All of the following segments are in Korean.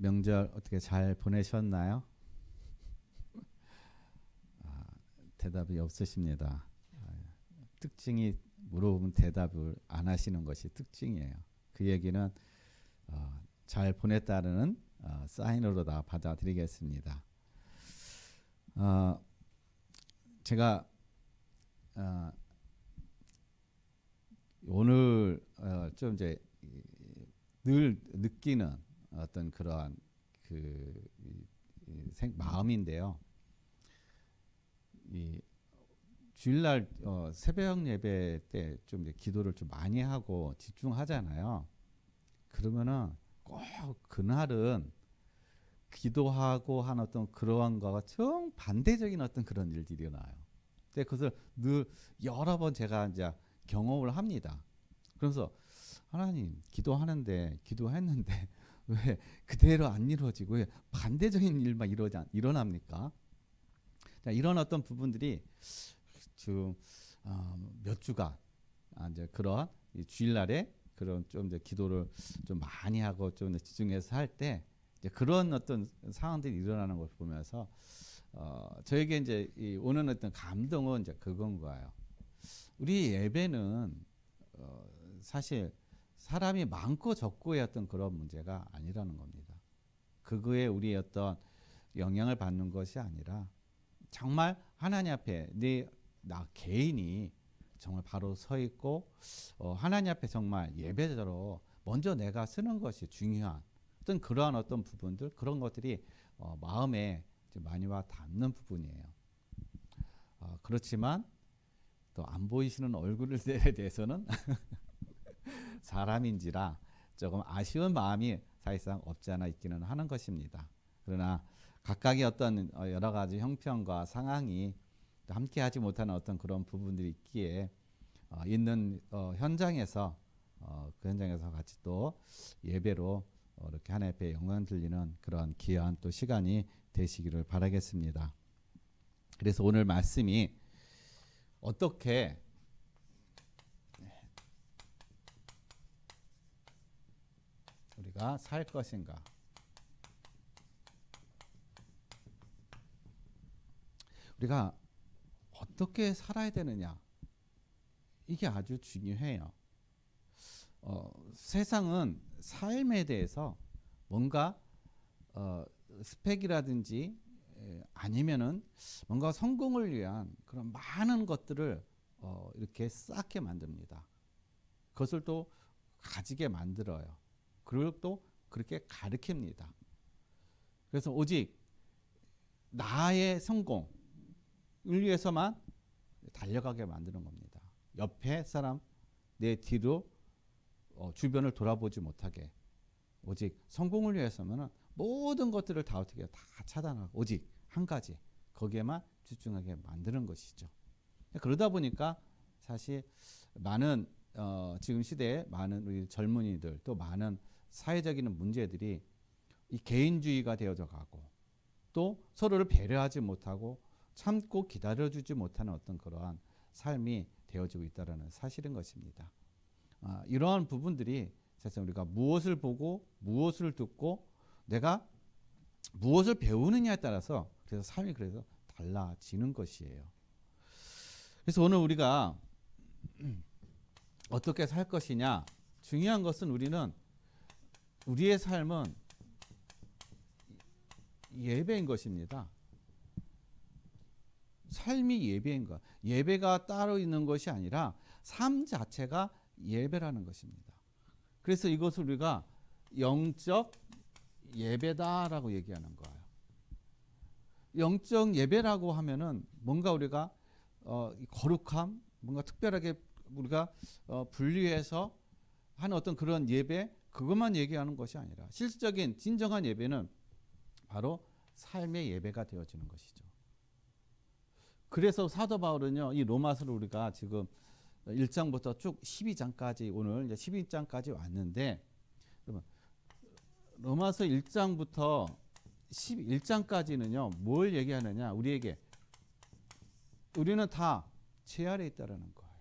명절 어떻게 잘 보내셨나요? 대답이 없으십니다. 특징이 물어보면 대답을 안 하시는 것이 특징이에요. 그 얘기는 잘 보냈다는 사인으로 다 받아들이겠습니다. 제가 오늘 좀 이제 늘 느끼는 어떤 그러한 그 마음인데요. 이 주일날 새벽 예배 때 좀 기도를 좀 많이 하고 집중하잖아요. 그러면은 꼭 그날은 기도하고 한 어떤 그러한 거가 정 반대적인 어떤 그런 일들이 일어나요. 근데 그것을 늘 여러 번 제가 이제 경험을 합니다. 그래서 하나님 기도했는데 왜 그대로 안 이루어지고 왜 반대적인 일만 일어납니까? 자, 이런 어떤 부분들이 지금 몇 주간 이제 그런 주일날에 그런 좀 이제 기도를 좀 많이 하고 좀 집중해서 할 때 그런 어떤 상황들이 일어나는 걸 보면서 저에게 이제 오는 어떤 감동은 이제 그건 거예요. 우리 예배는 사실 사람이 많고 적고의 어떤 그런 문제가 아니라는 겁니다. 그거에 우리 어떤 영향을 받는 것이 아니라 정말 하나님 앞에 나 개인이 정말 바로 서 있고 하나님 앞에 정말 예배자로 먼저 내가 쓰는 것이 중요한 어떤 그러한 어떤 부분들 그런 것들이 마음에 많이 와 닿는 부분이에요. 그렇지만 또 안 보이시는 얼굴에 대해서는 사람인지라 조금 아쉬운 마음이 사실상 없지 않아 있기는 하는 것입니다. 그러나 각각의 어떤 여러 가지 형편과 상황이 함께하지 못하는 어떤 그런 부분들이 있기에 있는 현장에서 그 현장에서 같이 또 예배로 이렇게 하나님 앞에 영광 들리는 그런 귀한 또 시간이 되시기를 바라겠습니다. 그래서 오늘 말씀이 어떻게 우리가 살 것인가? 우리가 어떻게 살아야 되느냐? 이게 아주 중요해요. 세상은 삶에 대해서 뭔가 스펙이라든지 아니면은 뭔가 성공을 위한 그런 많은 것들을 이렇게 쌓게 만듭니다. 그것을 또 가지게 만들어요. 그리고 또 그렇게 가르칩니다. 그래서 오직 나의 성공을 위해서만 달려가게 만드는 겁니다. 옆에 사람 내 뒤로 주변을 돌아보지 못하게 오직 성공을 위해서는 모든 것들을 다 어떻게 다 차단하고 오직 한 가지 거기에만 집중하게 만드는 것이죠. 그러다 보니까 사실 많은 지금 시대에 많은 우리 젊은이들 또 많은 사회적인 문제들이 이 개인주의가 되어져 가고 또 서로를 배려하지 못하고 참고 기다려주지 못하는 어떤 그러한 삶이 되어지고 있다는 사실인 것입니다. 이러한 부분들이 사실 우리가 무엇을 보고 무엇을 듣고 내가 무엇을 배우느냐에 따라서 그래서 삶이 그래서 달라지는 것이에요. 그래서 오늘 우리가 어떻게 살 것이냐 중요한 것은 우리의 삶은 예배인 것입니다. 삶이 예배인 것. 예배가 따로 있는 것이 아니라 삶 자체가 예배라는 것입니다. 그래서 이것을 우리가 영적 예배다라고 얘기하는 거예요. 영적 예배라고 하면은 뭔가 우리가 거룩함, 뭔가 특별하게 우리가 분리해서 하는 어떤 그런 예배 그것만 얘기하는 것이 아니라 실질적인 진정한 예배는 바로 삶의 예배가 되어지는 것이죠. 그래서 사도 바울은요, 이 로마서를 우리가 지금 1장부터 쭉 12장까지 오늘 이제 12장까지 왔는데 로마서 1장부터 11장까지는요, 뭘 얘기하느냐? 우리는 다 죄 아래 있다라는 거예요.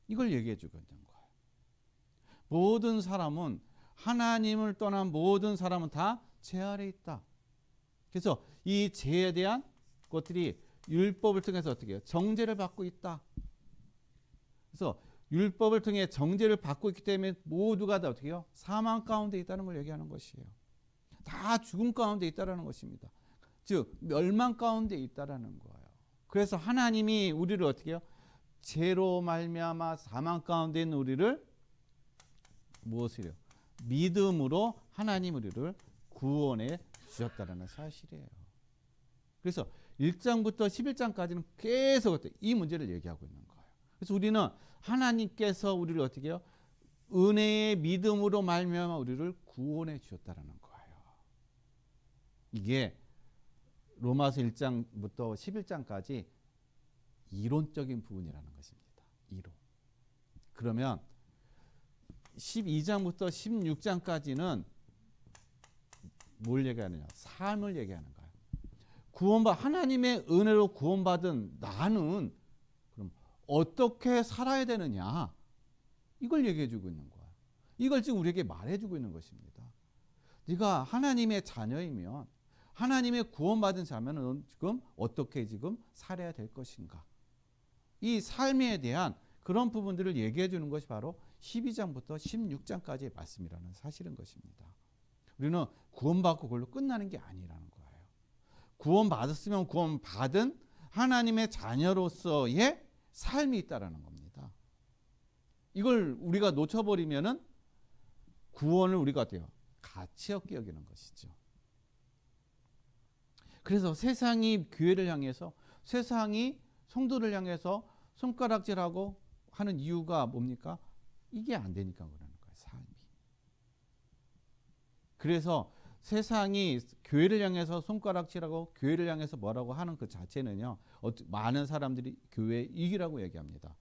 이걸 얘기해 주고 있는 거예요. 모든 사람은 하나님을 떠난 모든 사람은 다 제 아래 있다. 그래서 이 죄에 대한 것들이 율법을 통해서 어떻게 해요? 정죄를 받고 있다. 그래서 율법을 통해 정죄를 받고 있기 때문에 모두가 다 어떻게 해요? 사망 가운데 있다는 걸 얘기하는 것이에요. 다 죽음 가운데 있다는 것입니다. 즉 멸망 가운데 있다는 거예요. 그래서 하나님이 우리를 어떻게 해요? 죄로 말미암아 사망 가운데 있는 우리를 무엇이래요? 믿음으로 하나님 우리를 구원해 주셨다는 사실이에요. 그래서 1장부터 11장까지는 계속 이 문제를 얘기하고 있는 거예요. 그래서 우리는 하나님께서 우리를 어떻게 해요? 은혜의 믿음으로 말미암아 우리를 구원해 주셨다는 거예요. 이게 로마서 1장부터 11장까지 이론적인 부분이라는 것입니다. 이론. 그러면 12장부터 16장까지는 뭘 얘기하느냐? 삶을 얘기하는 거예요. 하나님의 은혜로 구원받은 나는 그럼 어떻게 살아야 되느냐? 이걸 얘기해 주고 있는 거예요. 이걸 지금 우리에게 말해 주고 있는 것입니다. 네가 하나님의 자녀이면, 하나님의 구원받은 자면은 지금 어떻게 지금 살아야 될 것인가? 이 삶에 대한 그런 부분들을 얘기해 주는 것이 바로 12장부터 16장까지의 말씀이라는 사실인 것입니다. 우리는 구원받고 그걸로 끝나는 게 아니라는 거예요. 구원받았으면 구원받은 하나님의 자녀로서의 삶이 있다라는 겁니다. 이걸 우리가 놓쳐버리면은 구원을 우리가 어때요? 가치 없게 여기는 것이죠. 그래서 세상이 교회를 향해서, 세상이 성도를 향해서 손가락질하고 하는 이유가 뭡니까? 이게 안 되니까 그러는 거예요. 삶이. 그래서 세상이 교회를 향해서 손가락질하고 교회를 향해서 뭐라고 하는 그 자체는요, 많은 사람들이 교회 이기라고 얘기합니다.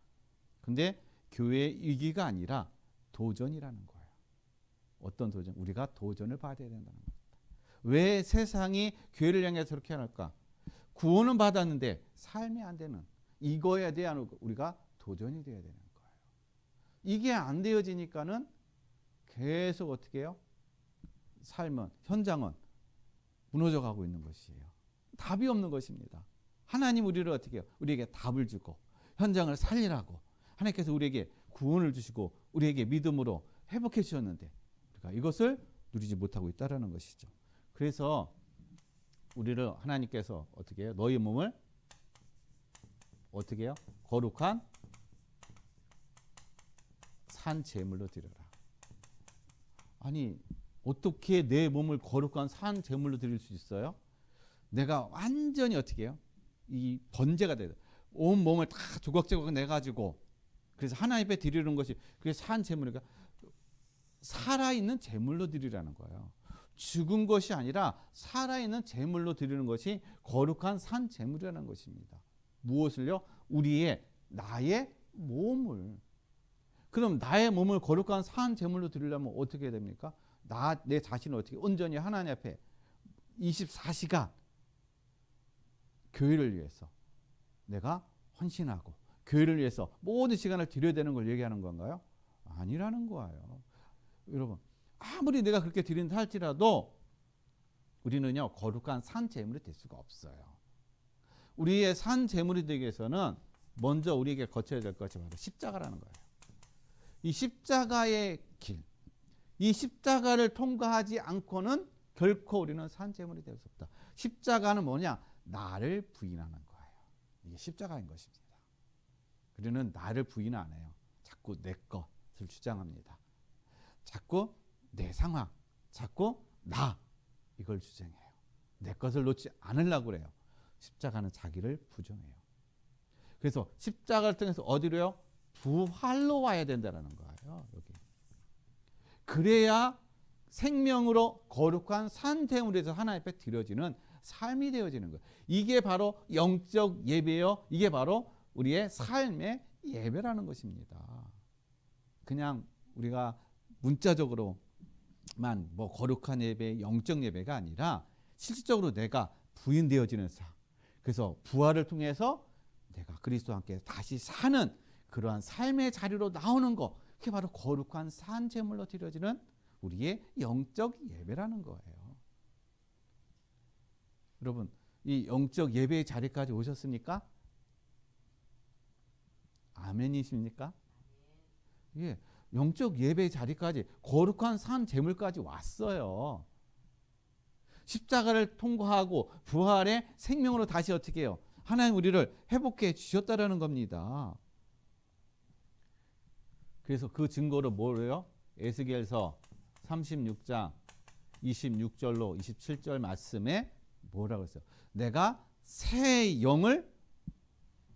근데 교회 이기가 아니라 도전이라는 거예요. 어떤 도전? 우리가 도전을 받아야 된다는 겁니다. 왜 세상이 교회를 향해서 그렇게 할까? 구원은 받았는데 삶이 안 되는, 이거에 대한 우리가 도전이 되어야 되는 거예요. 이게 안 되어지니까는 계속 어떻게 해요? 삶은, 현장은 무너져 가고 있는 것이에요. 답이 없는 것입니다. 하나님 우리를 어떻게 해요? 우리에게 답을 주고 현장을 살리라고 하나님께서 우리에게 구원을 주시고 우리에게 믿음으로 회복해 주셨는데 우리가 이것을 누리지 못하고 있다는 것이죠. 그래서 우리를 하나님께서 어떻게 해요? 너희 몸을 어떻게 해요? 거룩한 산 제물로 드려라. 아니 어떻게 내 몸을 거룩한 산 제물로 드릴 수 있어요? 내가 완전히 어떻게 해요? 이 번제가 돼요. 온 몸을 다 조각조각 내가지고 그래서 하나님 앞에 드리는 것이 그게 산 제물이니까 살아있는 제물로 드리라는 거예요. 죽은 것이 아니라 살아있는 제물로 드리는 것이 거룩한 산 제물이라는 것입니다. 무엇을요? 나의 몸을. 그럼 나의 몸을 거룩한 산 제물로 드리려면 어떻게 됩니까? 내 자신을 어떻게 온전히 하나님 앞에 24시간 교회를 위해서 내가 헌신하고 교회를 위해서 모든 시간을 드려야 되는 걸 얘기하는 건가요? 아니라는 거예요. 여러분 아무리 내가 그렇게 드린다 할지라도 우리는요 거룩한 산 제물이 될 수가 없어요. 우리의 산 제물이 되기 위해서는 먼저 우리에게 거쳐야 될 것이 바로 십자가라는 거예요. 이 십자가의 길, 이 십자가를 통과하지 않고는 결코 우리는 산 제물이 될 수 없다. 십자가는 뭐냐? 나를 부인하는 거예요. 이게 십자가인 것입니다. 우리는 나를 부인 안 해요. 자꾸 내 것을 주장합니다. 자꾸 내 상황, 자꾸 나 이걸 주장해요. 내 것을 놓지 않으려고 그래요. 십자가는 자기를 부정해요. 그래서 십자가를 통해서 어디로요? 부활로 와야 된다는 거예요. 여기. 그래야 생명으로 거룩한 산 제물에서 하나님 앞에 드려지는 삶이 되어지는 거예요. 이게 바로 영적 예배요. 이게 바로 우리의 삶의 예배라는 것입니다. 그냥 우리가 문자적으로만 뭐 거룩한 예배, 영적 예배가 아니라 실질적으로 내가 부인되어지는 삶. 그래서 부활을 통해서 내가 그리스도와 함께 다시 사는 그러한 삶의 자리로 나오는 것. 그게 바로 거룩한 산 제물로 드려지는 우리의 영적 예배라는 거예요. 여러분, 이 영적 예배의 자리까지 오셨습니까? 아멘이십니까? 예, 영적 예배의 자리까지, 거룩한 산 제물까지 왔어요. 십자가를 통과하고 부활의 생명으로 다시 어떻게 해요? 하나님 우리를 회복해 주셨다라는 겁니다. 그래서 그 증거로 뭐래요? 에스겔서 36장 26절로 27절 말씀에 뭐라고 했어요? 내가 새 영을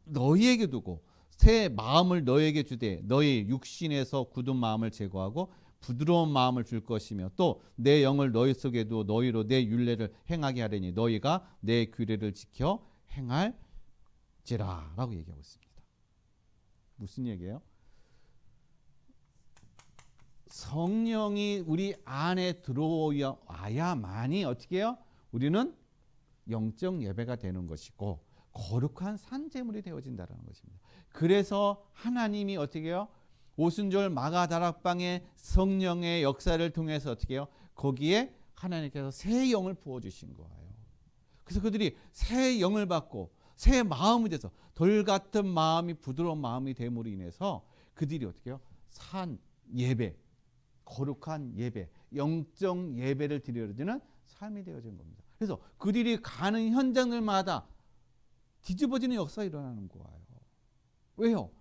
너희에게 두고 새 마음을 너희에게 주되 너희 육신에서 굳은 마음을 제거하고 부드러운 마음을 줄 것이며 또 내 영을 너희 속에 두어 너희로 내 율례를 행하게 하려니 너희가 내 규례를 지켜 행할지라 라고 얘기하고 있습니다. 무슨 얘기예요? 성령이 우리 안에 들어와야만이 어떻게 해요? 우리는 영적 예배가 되는 것이고 거룩한 산제물이 되어진다는 것입니다. 그래서 하나님이 어떻게 해요? 오순절 마가다락방의 성령의 역사를 통해서 어떻게 해요? 거기에 하나님께서 새 영을 부어주신 거예요. 그래서 그들이 새 영을 받고 새 마음이 돼서 돌 같은 마음이 부드러운 마음이 됨으로 인해서 그들이 어떻게 해요? 산 예배, 거룩한 예배, 영적 예배를 드려지는 삶이 되어진 겁니다. 그래서 그들이 가는 현장들마다 뒤집어지는 역사가 일어나는 거예요. 왜요?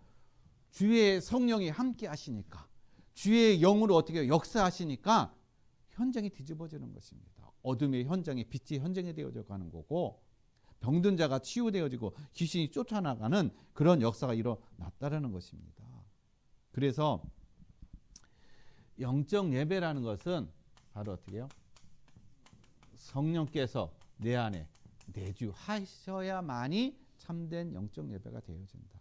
주의 성령이 함께 하시니까, 주의 영으로 어떻게 역사하시니까 현장이 뒤집어지는 것입니다. 어둠의 현장이 빛의 현장이 되어져 가는 거고 병든 자가 치유되어지고 귀신이 쫓아나가는 그런 역사가 일어났다는 것입니다. 그래서 영적 예배라는 것은 바로 어떻게 해요? 성령께서 내 안에 내주하셔야만이 참된 영적 예배가 되어진다.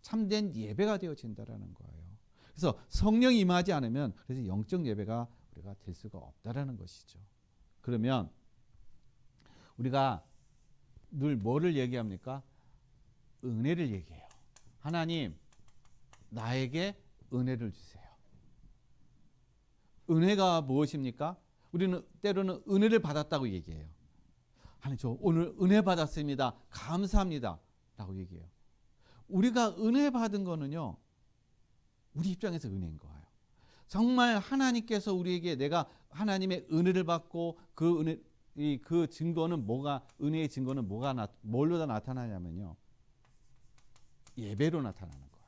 참된 예배가 되어진다라는 거예요. 그래서 성령이 임하지 않으면 그래서 영적 예배가 우리가 될 수가 없다라는 것이죠. 그러면 우리가 늘 뭐를 얘기합니까? 은혜를 얘기해요. 하나님, 나에게 은혜를 주세요. 은혜가 무엇입니까? 우리는 때로는 은혜를 받았다고 얘기해요. 하나님, 저 오늘 은혜 받았습니다. 감사합니다. 라고 얘기해요. 우리가 은혜 받은 거는요, 우리 입장에서 은혜인 거예요. 정말 하나님께서 우리에게 내가 하나님의 은혜를 받고 그 은혜, 그 증거는 뭐가, 은혜의 증거는 뭘로 다 나타나냐면요, 예배로 나타나는 거예요.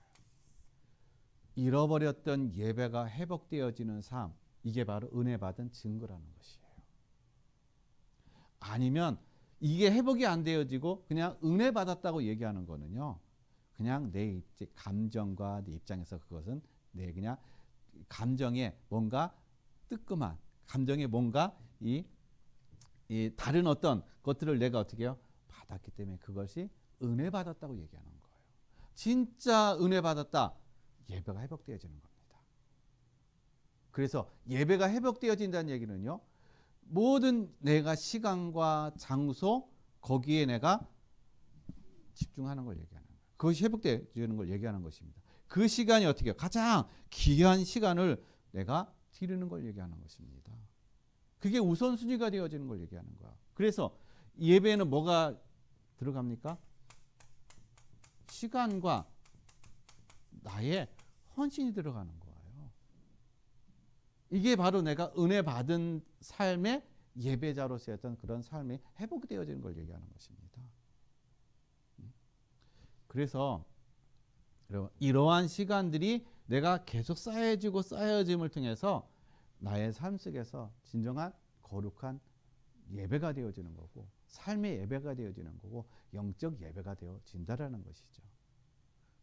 잃어버렸던 예배가 회복되어지는 삶, 이게 바로 은혜 받은 증거라는 것이에요. 아니면 이게 회복이 안 되어지고 그냥 은혜 받았다고 얘기하는 거는요, 그냥 내 감정과 내 입장에서 그것은 내 그냥 감정에 뭔가 뜨끔한, 감정에 뭔가 이 다른 어떤 것들을 내가 어떻게 해요? 받았기 때문에 그것이 은혜 받았다고 얘기하는 거예요. 진짜 은혜 받았다, 예배가 회복되어지는 겁니다. 그래서 예배가 회복되어진다는 얘기는요, 모든 내가 시간과 장소 거기에 내가 집중하는 걸 얘기하는 거예요. 그것이 회복되어지는 걸 얘기하는 것입니다. 그 시간이 어떻게 해요? 가장 귀한 시간을 내가 드리는 걸 얘기하는 것입니다. 그게 우선순위가 되어지는 걸 얘기하는 거야. 그래서 예배에는 뭐가 들어갑니까? 시간과 나의 헌신이 들어가는 거예요. 이게 바로 내가 은혜 받은 삶의 예배자로서 했던 그런 삶이 회복되어지는 걸 얘기하는 것입니다. 그래서 이러한 시간들이 내가 계속 쌓여짐을 통해서 나의 삶 속에서 진정한 거룩한 예배가 되어지는 거고, 삶의 예배가 되어지는 거고, 영적 예배가 되어진다라는 것이죠.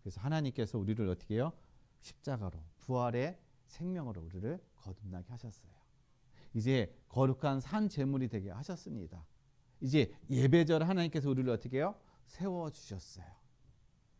그래서 하나님께서 우리를 어떻게 해요? 십자가로, 부활의 생명으로 우리를 거듭나게 하셨어요. 이제 거룩한 산 제물이 되게 하셨습니다. 이제 예배절 하나님께서 우리를 어떻게 해요? 세워주셨어요.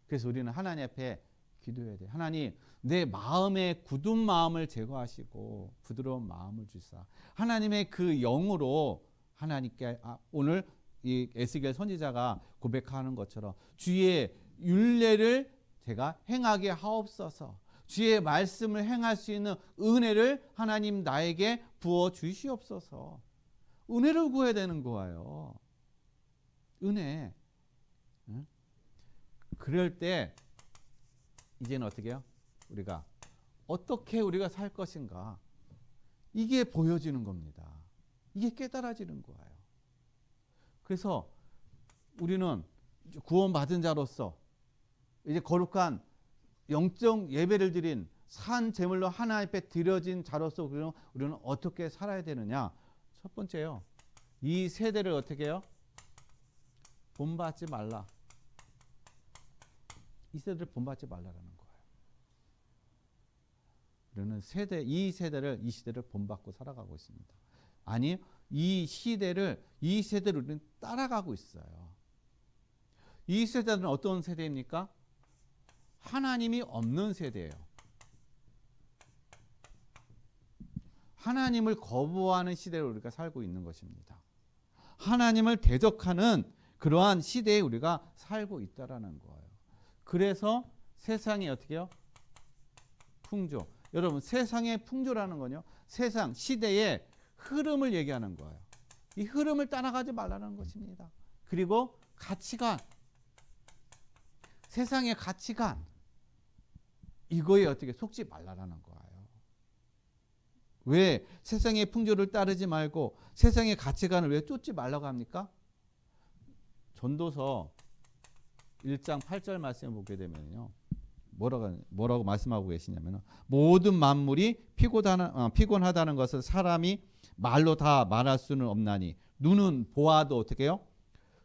그래서 우리는 하나님 앞에 기도해야 돼요. 하나님, 내 마음의 굳은 마음을 제거하시고 부드러운 마음을 주사 하나님의 그 영으로 하나님께 오늘 이 에스겔 선지자가 고백하는 것처럼 주의 율례를 제가 행하게 하옵소서, 주의 말씀을 행할 수 있는 은혜를 하나님 나에게 부어 주시옵소서. 은혜를 구해야 되는 거예요. 은혜. 응? 그럴 때 이제는 어떻게 해요? 우리가 어떻게 우리가 살 것인가, 이게 보여지는 겁니다. 이게 깨달아지는 거예요. 그래서 우리는 구원받은 자로서 이제 거룩한 영적 예배를 드린 산 제물로 하나님 앞에 드려진 자로서 우리는 어떻게 살아야 되느냐. 첫 번째요, 이 세대를 어떻게 해요? 본받지 말라. 이 세대를 본받지 말라라는 거예요. 우리는 이 시대를 본받고 살아가고 있습니다. 아니, 이 세대를 우리는 따라가고 있어요. 이 세대는 어떤 세대입니까? 하나님이 없는 세대예요. 하나님을 거부하는 시대로 우리가 살고 있는 것입니다. 하나님을 대적하는 그러한 시대에 우리가 살고 있다라는 거예요. 그래서 세상이 어떻게 해요? 풍조. 여러분, 세상의 풍조라는 건요, 세상 시대의 흐름을 얘기하는 거예요. 이 흐름을 따라가지 말라는 것입니다. 그리고 가치관, 세상의 가치관, 이거에 어떻게 속지 말라라는 거예요. 왜 세상의 풍조를 따르지 말고 세상의 가치관을 왜 쫓지 말라고 합니까? 전도서 1장 8절 말씀을 보게 되면요, 뭐라고 말씀하고 계시냐면, 모든 만물이 피곤하다는 것을 사람이 말로 다 말할 수는 없나니 눈은 보아도 어떻게 해요?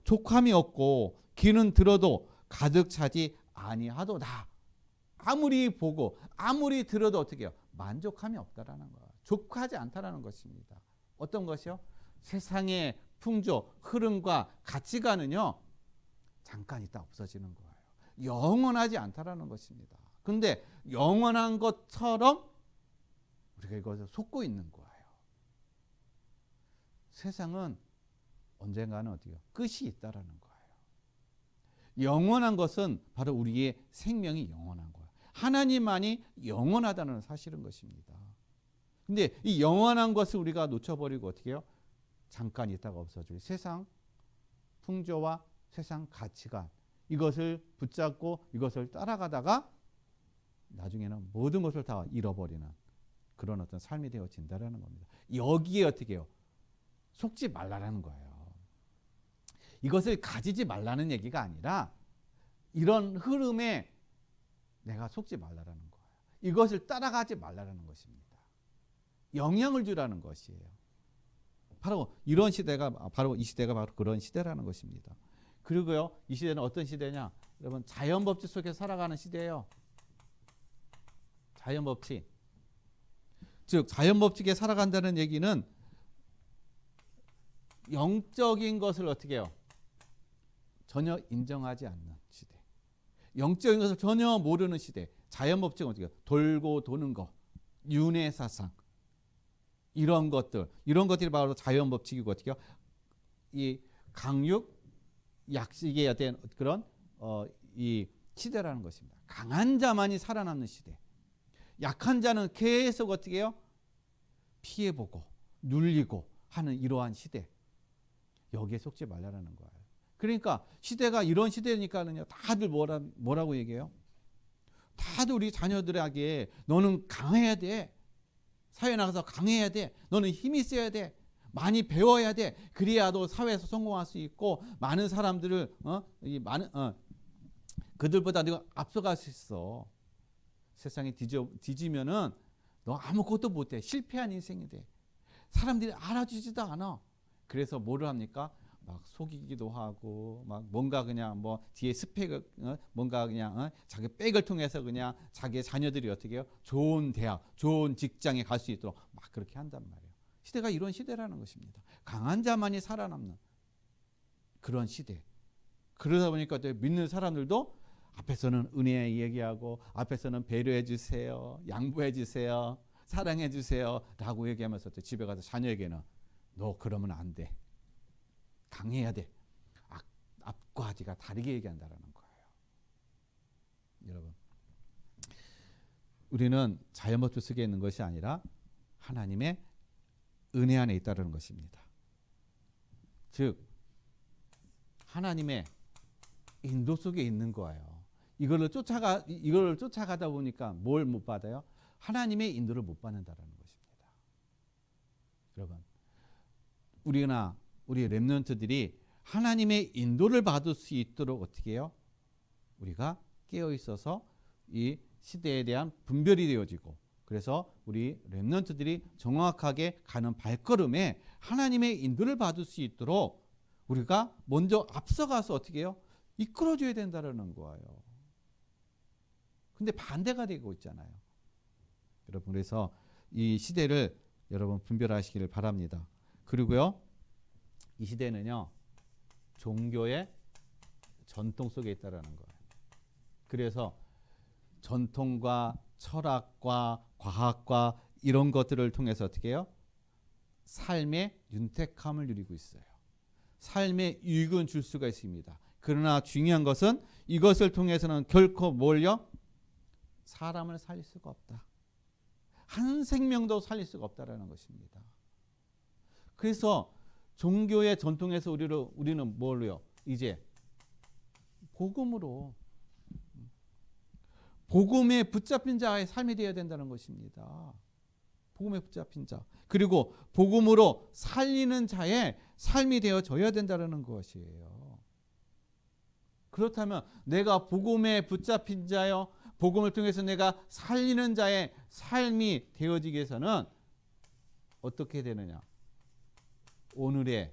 족함이 없고 귀는 들어도 가득 차지 아니하도다. 아무리 보고 아무리 들어도 어떻게 해요? 만족함이 없다라는 거예요. 족하지 않다라는 것입니다. 어떤 것이요? 세상의 풍조, 흐름과 가치관은요, 잠깐 있다 없어지는 거예요. 영원하지 않다라는 것입니다. 근데 영원한 것처럼 우리가 이것을 속고 있는 거예요. 세상은 언젠가는 어디요? 끝이 있다라는 거예요. 영원한 것은 바로 우리의 생명이 영원한 거예요. 하나님만이 영원하다는 사실인 것입니다. 근데 이 영원한 것을 우리가 놓쳐버리고 어떻게 해요? 잠깐 있다가 없어져요. 세상 풍조와 세상 가치관, 이것을 붙잡고 이것을 따라가다가 나중에는 모든 것을 다 잃어버리는 그런 어떤 삶이 되어진다라는 겁니다. 여기에 어떻게 해요? 속지 말라라는 거예요. 이것을 가지지 말라는 얘기가 아니라 이런 흐름에 내가 속지 말라라는 거예요. 이것을 따라가지 말라라는 것입니다. 영향을 주라는 것이에요. 바로 이런 시대가, 바로 이 시대가 바로 그런 시대라는 것입니다. 그리고요, 이 시대는 어떤 시대냐? 여러분, 자연법칙 속에 살아가는 시대예요. 자연법칙. 즉, 자연법칙에 살아간다는 얘기는 영적인 것을 어떻게 해요? 전혀 인정하지 않는 시대. 영적인 것을 전혀 모르는 시대. 자연법칙은 어떻게 해요? 돌고 도는 것, 윤회사상, 이런 것들이 바로 자연법칙이고, 어떻게 해요? 이 강육, 약식에 대한 그런 이 시대라는 것입니다. 강한 자만이 살아남는 시대. 약한 자는 계속 어떻게 해요? 피해보고 눌리고 하는 이러한 시대. 여기에 속지 말라는 거예요. 그러니까 시대가 이런 시대니까는요, 다들 뭐라고 얘기해요? 다들 우리 자녀들에게 너는 강해야 돼. 사회에 나가서 강해야 돼. 너는 힘이 있어야 돼. 많이 배워야 돼. 그래야 너 사회에서 성공할 수 있고 많은 사람들을 그들보다 네가 앞서갈 수 있어. 세상이 뒤지면은 너 아무것도 못해. 실패한 인생이 돼. 사람들이 알아주지도 않아. 그래서 뭐를 합니까? 막 속이기도 하고, 막 뭔가 그냥 뭐 뒤에 스펙을 뭔가 그냥 자기 백을 통해서 그냥 자기 자녀들이 어떻게 해요? 좋은 대학, 좋은 직장에 갈 수 있도록 막 그렇게 한단 말이에요. 시대가 이런 시대라는 것입니다. 강한 자만이 살아남는 그런 시대. 그러다 보니까 믿는 사람들도 앞에서는 은혜 얘기하고, 앞에서는 배려해 주세요, 양보해 주세요, 사랑해 주세요 라고 얘기하면서 또 집에 가서 자녀에게는 너 그러면 안 돼. 강해야 돼. 앞과 뒤가 다르게 얘기한다라는 거예요. 여러분, 우리는 자연법칙 속에 있는 것이 아니라 하나님의 은혜 안에 있다는 것입니다. 즉 하나님의 인도 속에 있는 거예요. 이걸 쫓아가다 보니까 뭘 못 받아요? 하나님의 인도를 못 받는다라는 것입니다. 여러분, 우리 렘넌트들이 하나님의 인도를 받을 수 있도록 어떻게 해요? 우리가 깨어 있어서 이 시대에 대한 분별이 되어지고, 그래서 우리 렘넌트들이 정확하게 가는 발걸음에 하나님의 인도를 받을 수 있도록 우리가 먼저 앞서가서 어떻게 해요? 이끌어줘야 된다는 거예요. 근데 반대가 되고 있잖아요. 여러분, 그래서 이 시대를 여러분 분별하시기를 바랍니다. 그리고요, 이 시대는요, 종교의 전통 속에 있다라는 거예요. 그래서 전통과 철학과 과학과 이런 것들을 통해서 어떻게 해요? 삶의 윤택함을 누리고 있어요. 삶의 유익은 줄 수가 있습니다. 그러나 중요한 것은 이것을 통해서는 결코 뭘요? 사람을 살릴 수가 없다. 한 생명도 살릴 수가 없다라는 것입니다. 그래서 종교의 전통에서 우리는 뭘로요? 이제 복음에 붙잡힌 자의 삶이 되어야 된다는 것입니다. 복음에 붙잡힌 자. 그리고 복음으로 살리는 자의 삶이 되어져야 된다는 것이에요. 그렇다면 내가 복음에 붙잡힌 자여, 복음을 통해서 내가 살리는 자의 삶이 되어지기 위해서는 어떻게 되느냐? 오늘의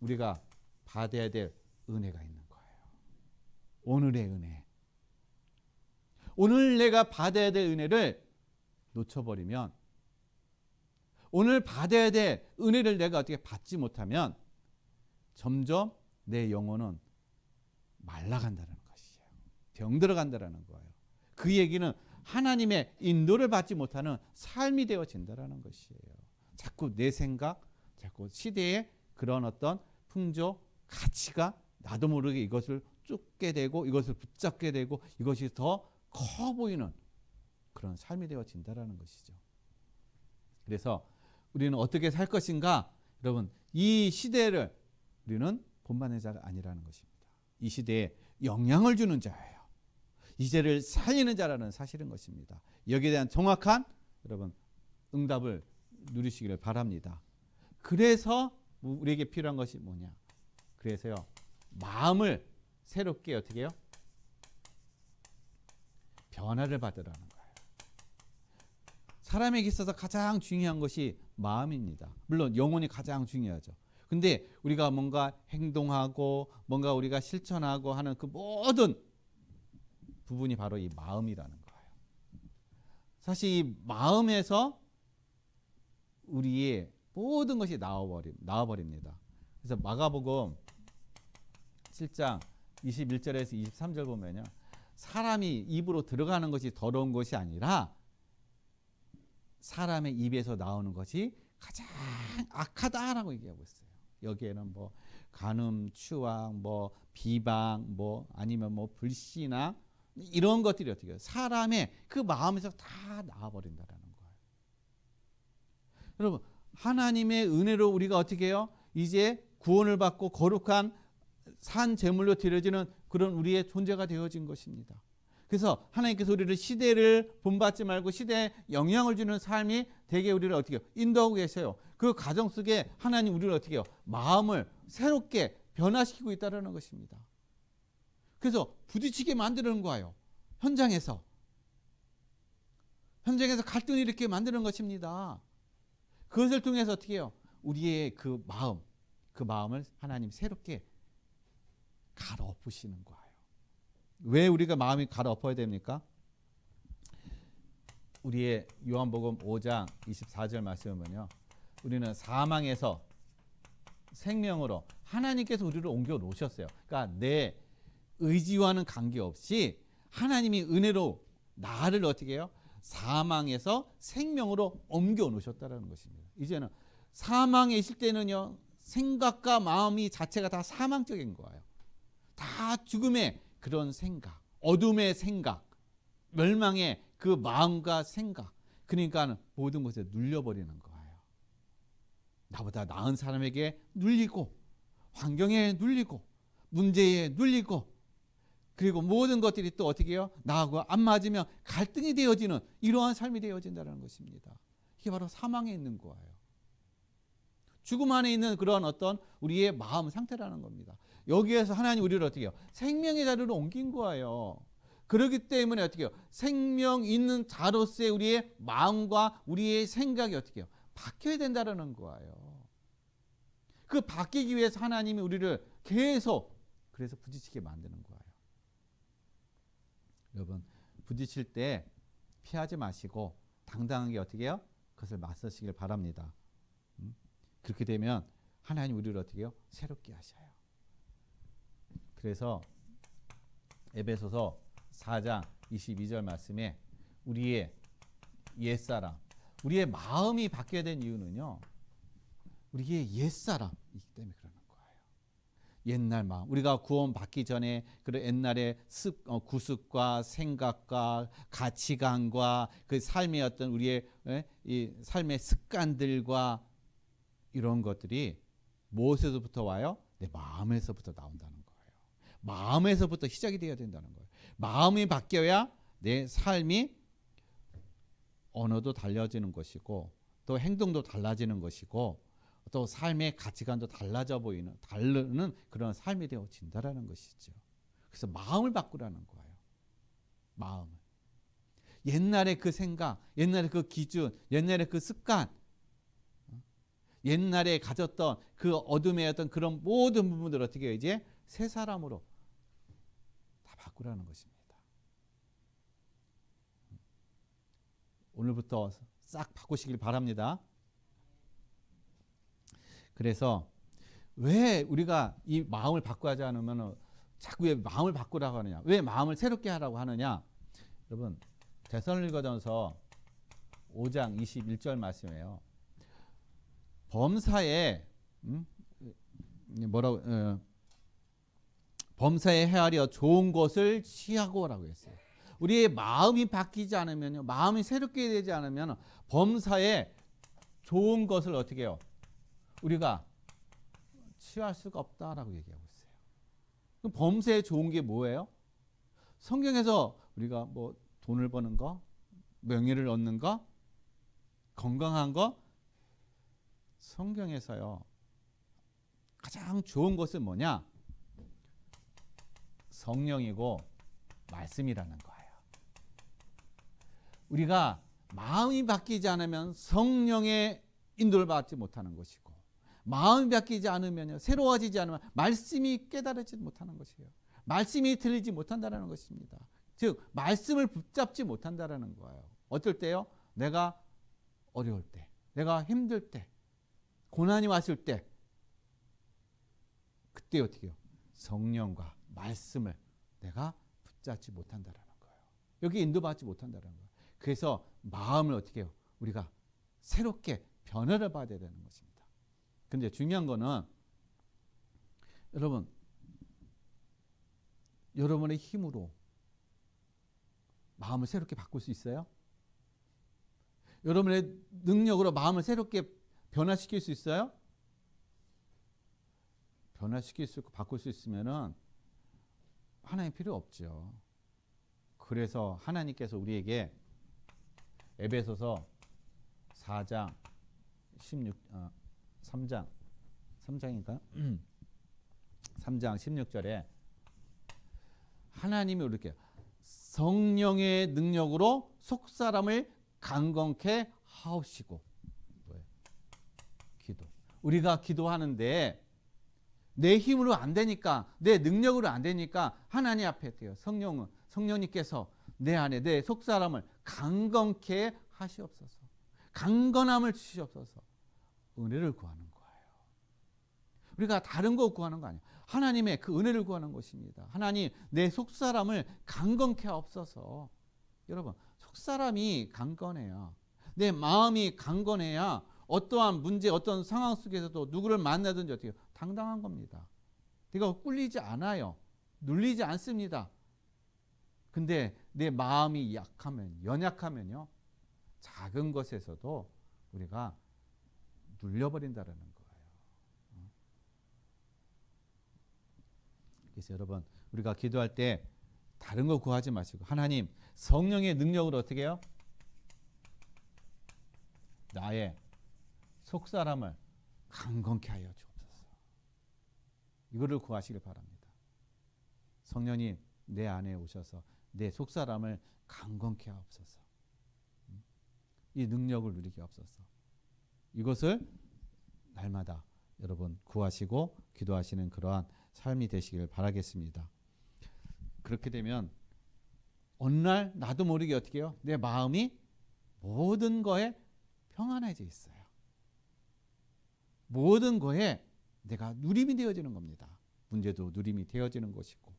우리가 받아야 될 은혜가 있는 거예요. 오늘의 은혜. 오늘 내가 받아야 될 은혜를 놓쳐버리면, 오늘 받아야 될 은혜를 내가 어떻게 받지 못하면 점점 내 영혼은 말라간다는 것이에요. 병들어간다는 거예요. 그 얘기는 하나님의 인도를 받지 못하는 삶이 되어진다는 것이에요. 자꾸 내 생각, 자꾸 시대의 그런 어떤 풍조, 가치가 나도 모르게 이것을 쫓게 되고 이것을 붙잡게 되고 이것이 더 커 보이는 그런 삶이 되어진다는 것이죠. 그래서 우리는 어떻게 살 것인가? 여러분, 이 시대를 우리는 본받는 자가 아니라는 것입니다. 이 시대에 영향을 주는 자예요. 이 시대를 살리는 자라는 사실인 것입니다. 여기에 대한 정확한 여러분 응답을 누리시기를 바랍니다. 그래서 우리에게 필요한 것이 뭐냐? 그래서요, 마음을 새롭게 어떻게 해요? 변화를 받으라는 거예요. 사람에게 있어서 가장 중요한 것이 마음입니다. 물론 영혼이 가장 중요하죠. 근데 우리가 뭔가 행동하고 뭔가 우리가 실천하고 하는 그 모든 부분이 바로 이 마음이라는 거예요. 사실 이 마음에서 우리의 모든 것이 나와버립니다. 그래서 마가복음 7장 21절에서 23절 보면요, 사람이 입으로 들어가는 것이 더러운 것이 아니라 사람의 입에서 나오는 것이 가장 악하다라고 얘기하고 있어요. 여기에는 뭐 간음, 추악, 뭐 비방, 뭐 아니면 뭐 불신앙 이런 것들이 어떻게 해요? 사람의 그 마음에서 다 나와버린다는 거예요. 여러분, 하나님의 은혜로 우리가 어떻게 해요? 이제 구원을 받고 거룩한 산 제물로 드려지는 그런 우리의 존재가 되어진 것입니다. 그래서 하나님께서 우리를 시대를 본받지 말고 시대에 영향을 주는 삶이 되게 우리를 어떻게 해요? 인도하고 계세요. 그 과정 속에 하나님 우리를 어떻게 해요? 마음을 새롭게 변화시키고 있다는 것입니다. 그래서 부딪히게 만드는 거예요. 현장에서 갈등을 일으키게 만드는 것입니다. 그것을 통해서 어떻게 해요? 우리의 그 마음을 하나님 새롭게 갈아엎으시는 거예요. 왜 우리가 마음이 갈아엎어야 됩니까? 우리의 요한복음 5장 24절 말씀은요, 우리는 사망에서 생명으로 하나님께서 우리를 옮겨 놓으셨어요. 그러니까 내 의지와는 관계없이 하나님이 은혜로 나를 어떻게 해요? 사망에서 생명으로 옮겨 놓으셨다는 것입니다. 이제는 사망에 있을 때는요, 생각과 마음이 자체가 다 사망적인 거예요. 다 죽음의 그런 생각, 어둠의 생각, 멸망의 그 마음과 생각, 그러니까 모든 것에 눌려버리는 거예요. 나보다 나은 사람에게 눌리고 환경에 눌리고 문제에 눌리고, 그리고 모든 것들이 또 어떻게 해요? 나하고 안 맞으면 갈등이 되어지는 이러한 삶이 되어진다는 것입니다. 이게 바로 사망에 있는 거예요. 죽음 안에 있는 그런 어떤 우리의 마음 상태라는 겁니다. 여기에서 하나님 우리를 어떻게 해요? 생명의 자리로 옮긴 거예요. 그렇기 때문에 어떻게 해요? 생명 있는 자로서의 우리의 마음과 우리의 생각이 어떻게 해요? 바뀌어야 된다는 거예요. 그 바뀌기 위해서 하나님이 우리를 계속 그래서 부딪히게 만드는 거예요. 여러분, 부딪힐 때 피하지 마시고 당당하게 어떻게 해요? 그것을 맞서시길 바랍니다. 그렇게 되면 하나님 우리를 어떻게 해요? 새롭게 하셔요. 그래서 에베소서 4장 22절 말씀에 우리의 옛사람, 우리의 마음이 바뀌어야 된 이유는요, 우리의 옛사람이기 때문에 그러는 거예요. 옛날 마음, 우리가 구원받기 전에 그런 옛날의 구습과 생각과 가치관과 그 삶의 어떤 우리의 이 삶의 습관들과 이런 것들이 무엇에서부터 와요? 내 마음에서부터 나온다는 거예요. 마음에서부터 시작이 되어야 된다는 거예요. 마음이 바뀌어야 내 삶이 언어도 달라지는 것이고 또 행동도 달라지는 것이고 또 삶의 가치관도 달라져 보이는 다르는 그런 삶이 되어진다라는 것이죠. 그래서 마음을 바꾸라는 거예요. 마음을. 옛날의 그 생각, 옛날의 그 기준, 옛날의 그 습관, 옛날에 가졌던 그 어둠의 어떤 그런 모든 부분들을 어떻게 해요? 이제 새 사람으로 다 바꾸라는 것입니다. 오늘부터 싹 바꾸시길 바랍니다. 그래서 왜 우리가 이 마음을 바꾸지 않으면 자꾸 왜 마음을 바꾸라고 하느냐? 왜 마음을 새롭게 하라고 하느냐? 여러분, 데살로니가전서 5장 21절 말씀이에요. 범사에 범사에 헤아려 좋은 것을 취하고라고 했어요. 우리의 마음이 바뀌지 않으면요, 마음이 새롭게 되지 않으면 범사에 좋은 것을 어떻게 해요? 우리가 취할 수가 없다라고 얘기하고 있어요. 그럼 범사에 좋은 게 뭐예요? 성경에서 우리가 뭐 돈을 버는 거, 명예를 얻는 거, 건강한 거, 성경에서요 가장 좋은 것은 뭐냐? 성령이고 말씀이라는 거예요. 우리가 마음이 바뀌지 않으면 성령의 인도를 받지 못하는 것이고, 마음이 바뀌지 않으면 새로워지지 않으면 말씀이 깨달아지지 못하는 것이에요. 말씀이 들리지 못한다는 것입니다. 즉 말씀을 붙잡지 못한다는 거예요. 어떨 때요? 내가 어려울 때, 내가 힘들 때, 고난이 왔을 때, 그때 어떻게 해요? 성령과 말씀을 내가 붙잡지 못한다는 거예요. 여기 인도받지 못한다는 거예요. 그래서 마음을 어떻게 해요? 우리가 새롭게 변화를 받아야 되는 것입니다. 근데 중요한 거는 여러분, 여러분의 힘으로 마음을 새롭게 바꿀 수 있어요? 여러분의 능력으로 마음을 새롭게 변화시킬 수 있어요? 변화시킬 수 있고 바꿀 수 있으면은 하나님 필요 없죠. 그래서 하나님께서 우리에게 에베소서 4장 3장인가요? 3장 16절에 하나님이 이렇게 성령의 능력으로 속사람을 강건케 하옵시고, 기도. 우리가 기도하는데 내 힘으로 안 되니까, 내 능력으로 안 되니까 하나님 앞에 돼요. 성령님께서 내 안에 내 속사람을 강건케 하시옵소서. 강건함을 주시옵소서. 은혜를 구하는 거예요. 우리가 다른 거 구하는 거 아니에요. 하나님의 그 은혜를 구하는 것입니다. 하나님, 내 속사람을 강건케 하옵소서. 여러분, 속사람이 강건해야, 내 마음이 강건해야 어떠한 문제, 어떤 상황 속에서도 누구를 만나든지 어떻게 당당한 겁니다. 내가 꿀리지 않아요. 눌리지 않습니다. 근데 내 마음이 약하면, 연약하면요, 작은 것에서도 우리가 눌려버린다는 거예요. 그래서 여러분 우리가 기도할 때 다른 거 구하지 마시고 하나님 성령의 능력으로 어떻게 해요? 나의 속사람을 강건케 하여 주옵소서. 이거를 구하시길 바랍니다. 성령님 내 안에 오셔서 내 속사람을 강건케 하옵소서. 이 능력을 누리게 하옵소서. 이것을 날마다 여러분 구하시고 기도하시는 그러한 삶이 되시길 바라겠습니다. 그렇게 되면 어느 날 나도 모르게 어떻게 해요? 내 마음이 모든 거에 평안해져 있어요. 모든 거에 내가 누림이 되어지는 겁니다. 문제도 누림이 되어지는 것이고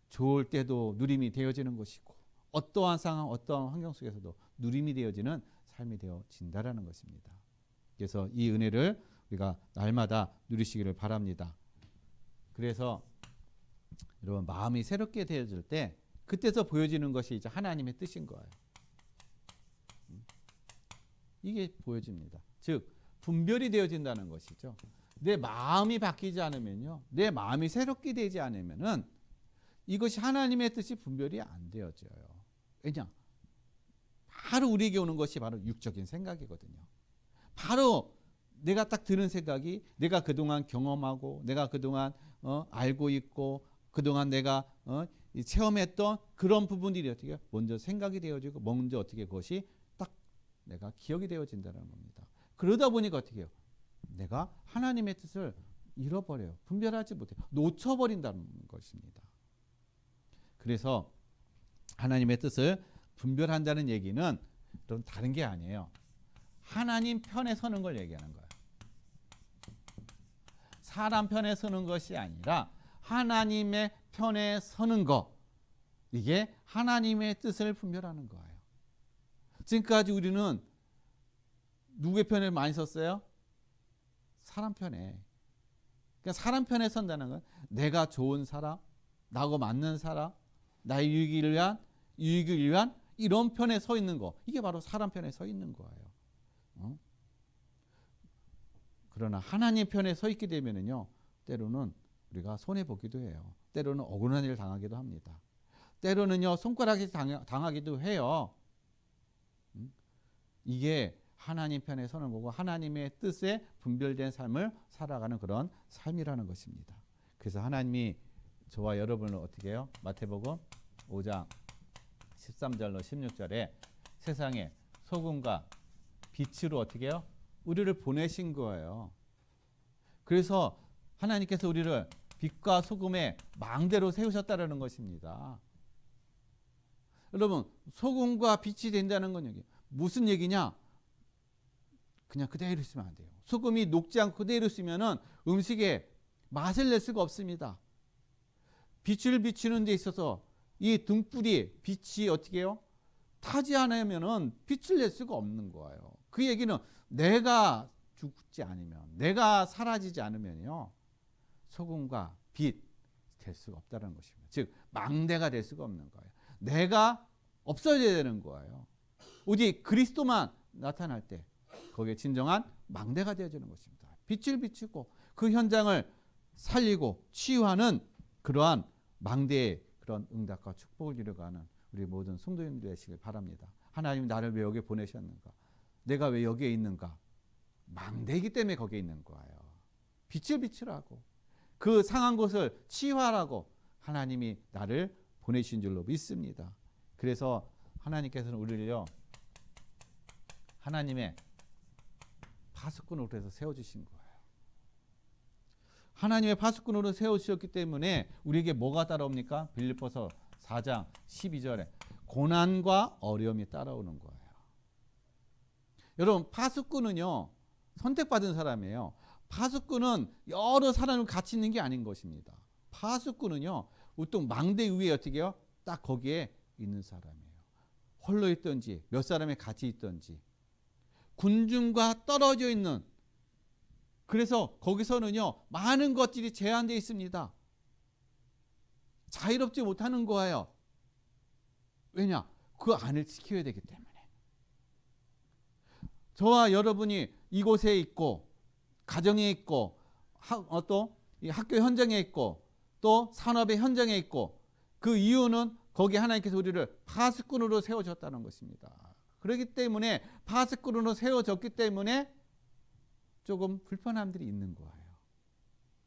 좋을 때도 누림이 되어지는 것이고 어떠한 상황, 어떠한 환경 속에서도 누림이 되어지는 삶이 되어진다라는 것입니다. 그래서 이 은혜를 우리가 날마다 누리시기를 바랍니다. 그래서 여러분 마음이 새롭게 되어질 때 그때서 보여지는 것이 이제 하나님의 뜻인 거예요. 이게 보여집니다. 즉 분별이 되어진다는 것이죠. 내 마음이 바뀌지 않으면요, 내 마음이 새롭게 되지 않으면은 이것이 하나님의 뜻이 분별이 안 되어져요. 왜냐? 바로 우리에게 오는 것이 바로 육적인 생각이거든요. 바로 내가 딱 드는 생각이 내가 그동안 경험하고 내가 그동안 알고 있고 그동안 내가 체험했던 그런 부분들이 어떻게 해요? 먼저 생각이 되어지고 먼저 어떻게 그것이 딱 내가 기억이 되어진다는 겁니다. 그러다 보니까 어떻게 해요? 내가 하나님의 뜻을 잃어버려요. 분별하지 못해요. 놓쳐버린다는 것입니다. 그래서 하나님의 뜻을 분별한다는 얘기는 좀 다른 게 아니에요. 하나님 편에 서는 걸 얘기하는 거예요. 사람 편에 서는 것이 아니라 하나님의 편에 서는 것. 이게 하나님의 뜻을 분별하는 거예요. 지금까지 우리는 누구의 편에 많이 섰어요? 사람 편에. 그러니까 사람 편에 선다는 건 내가 좋은 사람, 나하고 맞는 사람, 나의 유익을 위한 이런 편에 서 있는 거. 이게 바로 사람 편에 서 있는 거예요. 그러나 하나님 편에 서 있게 되면은요, 때로는 우리가 손해 보기도 해요. 때로는 억울한 일을 당하기도 합니다. 때로는요, 손가락이 당하기도 해요. 이게 하나님 편에 서는 거고 하나님의 뜻에 분별된 삶을 살아가는 그런 삶이라는 것입니다. 그래서 하나님이 저와 여러분을 어떻게 해요? 마태복음 5장 13절로 16절에 세상에 소금과 빛으로 어떻게 해요? 우리를 보내신 거예요. 그래서 하나님께서 우리를 빛과 소금의 망대로 세우셨다는 것입니다. 여러분, 소금과 빛이 된다는 건 여기 무슨 얘기냐? 그냥 그대로 쓰면 안 돼요. 소금이 녹지 않고 그대로 쓰면은 음식에 맛을 낼 수가 없습니다. 빛을 비추는 데 있어서 이 등불이 빛이 어떻게 해요? 타지 않으면은 빛을 낼 수가 없는 거예요. 그 얘기는 내가 죽지 않으면, 내가 사라지지 않으면요, 소금과 빛 될 수가 없다는 것입니다. 즉 망대가 될 수가 없는 거예요. 내가 없어져야 되는 거예요. 오직 그리스도만 나타날 때 거기에 진정한 망대가 되어지는 것입니다. 빛을 비추고 그 현장을 살리고 치유하는 그러한 망대의 그런 응답과 축복을 이루어가는 우리 모든 성도님들 되시길 바랍니다. 하나님 나를 왜 여기에 보내셨는가? 내가 왜 여기에 있는가? 망대이기 때문에 거기에 있는 거예요. 빛을 비추라고, 그 상한 것을 치유하라고 하나님이 나를 보내신 줄로 믿습니다. 그래서 하나님께서는 우리를요, 하나님의 파수꾼으로 해서 세워주신 거예요. 하나님의 파수꾼으로 세워주셨기 때문에 우리에게 뭐가 따라옵니까? 빌립보서 4장 12절에 고난과 어려움이 따라오는 거예요. 여러분, 파수꾼은요, 선택받은 사람이에요. 파수꾼은 여러 사람을 같이 있는 게 아닌 것입니다. 파수꾼은요, 보통 망대 위에 어떻게 해요? 딱 거기에 있는 사람이에요. 홀로 있든지 몇 사람이 같이 있든지 군중과 떨어져 있는, 그래서 거기서는요 많은 것들이 제한되어 있습니다. 자유롭지 못하는 거예요. 왜냐? 그 안을 지켜야 되기 때문에. 저와 여러분이 이곳에 있고 가정에 있고 또 학교 현장에 있고 또 산업의 현장에 있고, 그 이유는 거기 하나님께서 우리를 파수꾼으로 세워졌다는 것입니다. 그렇기 때문에 파수꾼으로 세워졌기 때문에 조금 불편함들이 있는 거예요.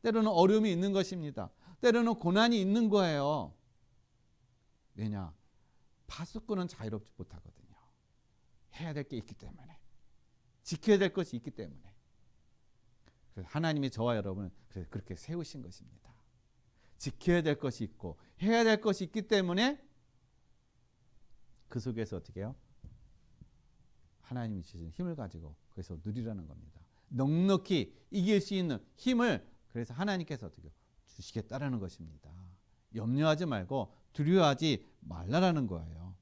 때로는 어려움이 있는 것입니다. 때로는 고난이 있는 거예요. 왜냐? 파수꾼은 자유롭지 못하거든요. 해야 될 게 있기 때문에, 지켜야 될 것이 있기 때문에. 그래서 하나님이 저와 여러분을 그렇게 세우신 것입니다. 지켜야 될 것이 있고 해야 될 것이 있기 때문에 그 속에서 어떻게 해요? 하나님이 주신 힘을 가지고 그래서 누리라는 겁니다. 넉넉히 이길 수 있는 힘을 그래서 하나님께서 어떻게 주시겠다라는 것입니다. 염려하지 말고 두려워하지 말라라는 거예요.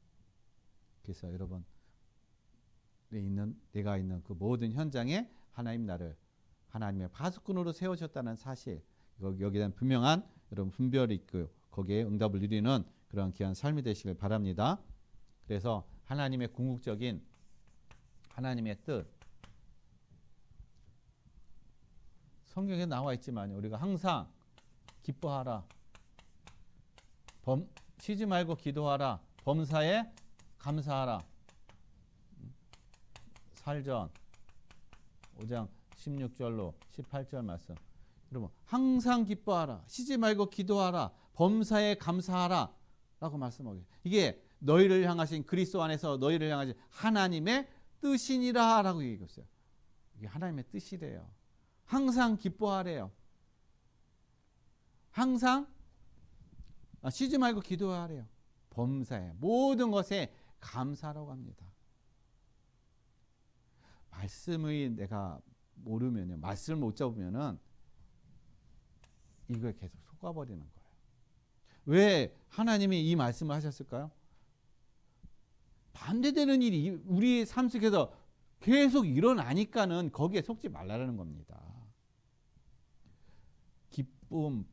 그래서 여러분, 내가 있는 그 모든 현장에 하나님 나를 하나님의 파수꾼으로 세우셨다는 사실, 여기에 대한 분명한 여러분 분별이 있고 거기에 응답을 누리는 그런 귀한 삶이 되시길 바랍니다. 그래서 하나님의 궁극적인 하나님의 뜻, 성경에 나와 있지만 우리가 항상 기뻐하라, 쉬지 말고 기도하라, 범사에 감사하라. 살전 5장 16절로 18절 말씀. 여러분, 항상 기뻐하라, 쉬지 말고 기도하라, 범사에 감사하라 라고 말씀하고, 이게 너희를 향하신 그리스도 안에서 너희를 향하신 하나님의 뜻이니라 라고 얘기했어요. 이게 하나님의 뜻이래요. 항상 기뻐하래요. 항상 쉬지 말고 기도하래요. 범사에 모든 것에 감사라고 합니다. 말씀을 내가 모르면요, 말씀을 못 잡으면은 이거에 계속 속아버리는 거예요. 왜 하나님이 이 말씀을 하셨을까요? 반대되는 일이 우리 삶 속에서 계속 일어나니까는 거기에 속지 말라는 겁니다. 기쁨,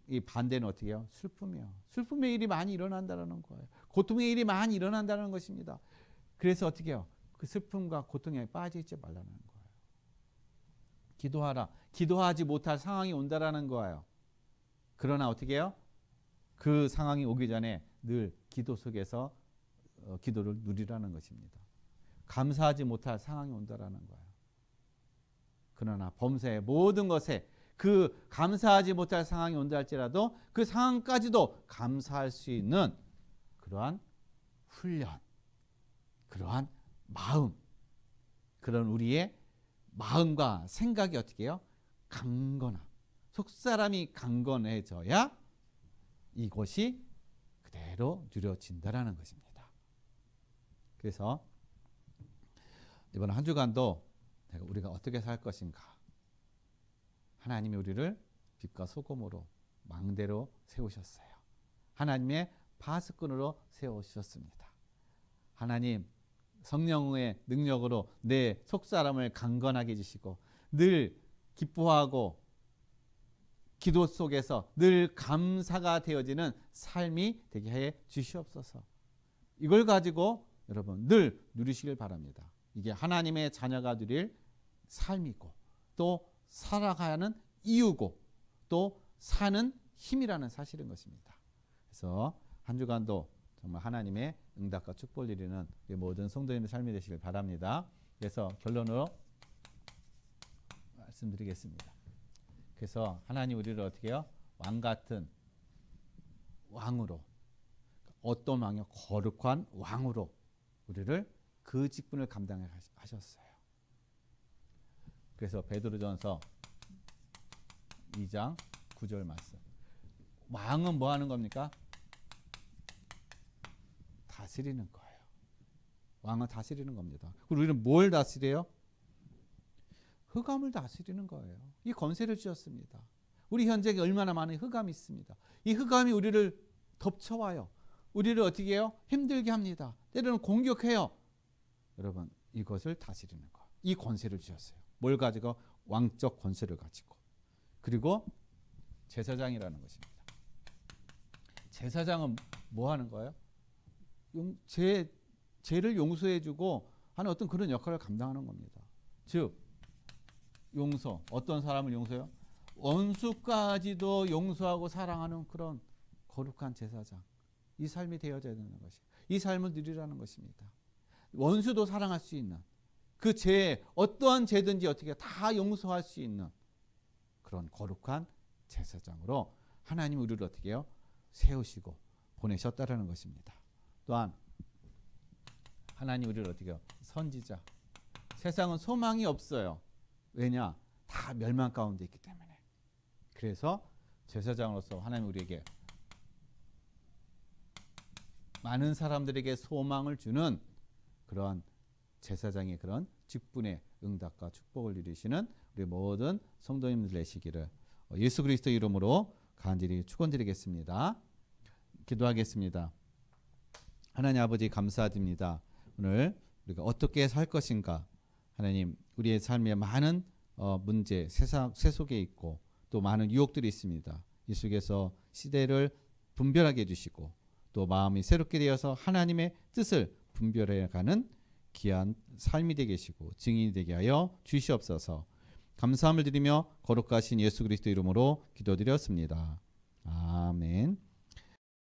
이 반대는 어떻게 해요? 슬픔이요. 슬픔의 일이 많이 일어난다는 거예요. 고통의 일이 많이 일어난다는 것입니다. 그래서 어떻게 해요? 그 슬픔과 고통에 빠지지 말라는 거예요. 기도하라. 기도하지 못할 상황이 온다라는 거예요. 그러나 어떻게 해요? 그 상황이 오기 전에 늘 기도 속에서 기도를 누리라는 것입니다. 감사하지 못할 상황이 온다라는 거예요. 그러나 범사의 모든 것에 그 감사하지 못할 상황이 온다 할지라도 그 상황까지도 감사할 수 있는 그러한 훈련, 그러한 마음, 그런 우리의 마음과 생각이 어떻게 해요? 강건함. 속사람이 강건해져야 이것이 그대로 누려진다라는 것입니다. 그래서 이번 한 주간도 우리가 어떻게 살 것인가, 하나님이 우리를 빛과 소금으로 망대로 세우셨어요. 하나님의 파수꾼으로 세우셨습니다. 하나님 성령의 능력으로 내 속사람을 강건하게 해주시고 늘 기뻐하고 기도 속에서 늘 감사가 되어지는 삶이 되게 해 주시옵소서. 이걸 가지고 여러분 늘 누리시길 바랍니다. 이게 하나님의 자녀가 누릴 삶이고 또 살아가는 이유고 또 사는 힘이라는 사실인 것입니다. 그래서 한 주간도 정말 하나님의 응답과 축복을 누리는 모든 성도님의 삶이 되시길 바랍니다. 그래서 결론으로 말씀드리겠습니다. 그래서 하나님 우리를 어떻게 해요? 왕 같은 왕으로, 어떤 왕이요? 거룩한 왕으로 우리를 그 직분을 감당하셨어요. 그래서 베드로전서 2장 9절 말씀. 왕은 뭐 하는 겁니까? 다스리는 거예요. 왕은 다스리는 겁니다. 그리고 우리는 뭘 다스려요? 흑암을 다스리는 거예요. 이 권세를 주셨습니다. 우리 현장에 얼마나 많은 흑암이 있습니다. 이 흑암이 우리를 덮쳐와요. 우리를 어떻게 해요? 힘들게 합니다. 때로는 공격해요. 여러분 이것을 다스리는 거. 이 권세를 주셨어요. 뭘 가지고? 왕적 권세를 가지고. 그리고 제사장이라는 것입니다. 제사장은 뭐 하는 거예요? 죄를 용서해주고 하는 어떤 그런 역할을 감당하는 겁니다. 즉 용서, 어떤 사람을 용서해요? 원수까지도 용서하고 사랑하는 그런 거룩한 제사장. 이 삶이 되어져야 되는 것이. 이 삶을 누리라는 것입니다. 원수도 사랑할 수 있는 그 죄, 어떠한 죄든지 어떻게 다 용서할 수 있는 그런 거룩한 제사장으로 하나님 우리를 어떻게 해요? 세우시고 보내셨다라는 것입니다. 또한 하나님 우리를 어떻게 해요? 선지자. 세상은 소망이 없어요. 왜냐? 다 멸망 가운데 있기 때문에. 그래서 제사장으로서 하나님 우리에게 많은 사람들에게 소망을 주는 그러한 제사장의 그런 직분의 응답과 축복을 누리시는 우리 모든 성도님들 되시기를 예수 그리스도 이름으로 간절히 축원드리겠습니다. 기도하겠습니다. 하나님 아버지 감사드립니다. 오늘 우리가 어떻게 살 것인가, 하나님 우리의 삶에 많은 문제, 세 속에 있고 또 많은 유혹들이 있습니다. 이 속에서 시대를 분별하게 해주시고 또 마음이 새롭게 되어서 하나님의 뜻을 분별해가는 귀한 삶이 되게 하시고 증인이 되게 하여 주시옵소서. 감사함을 드리며 거룩하신 예수 그리스도 이름으로 기도드렸습니다. 아멘.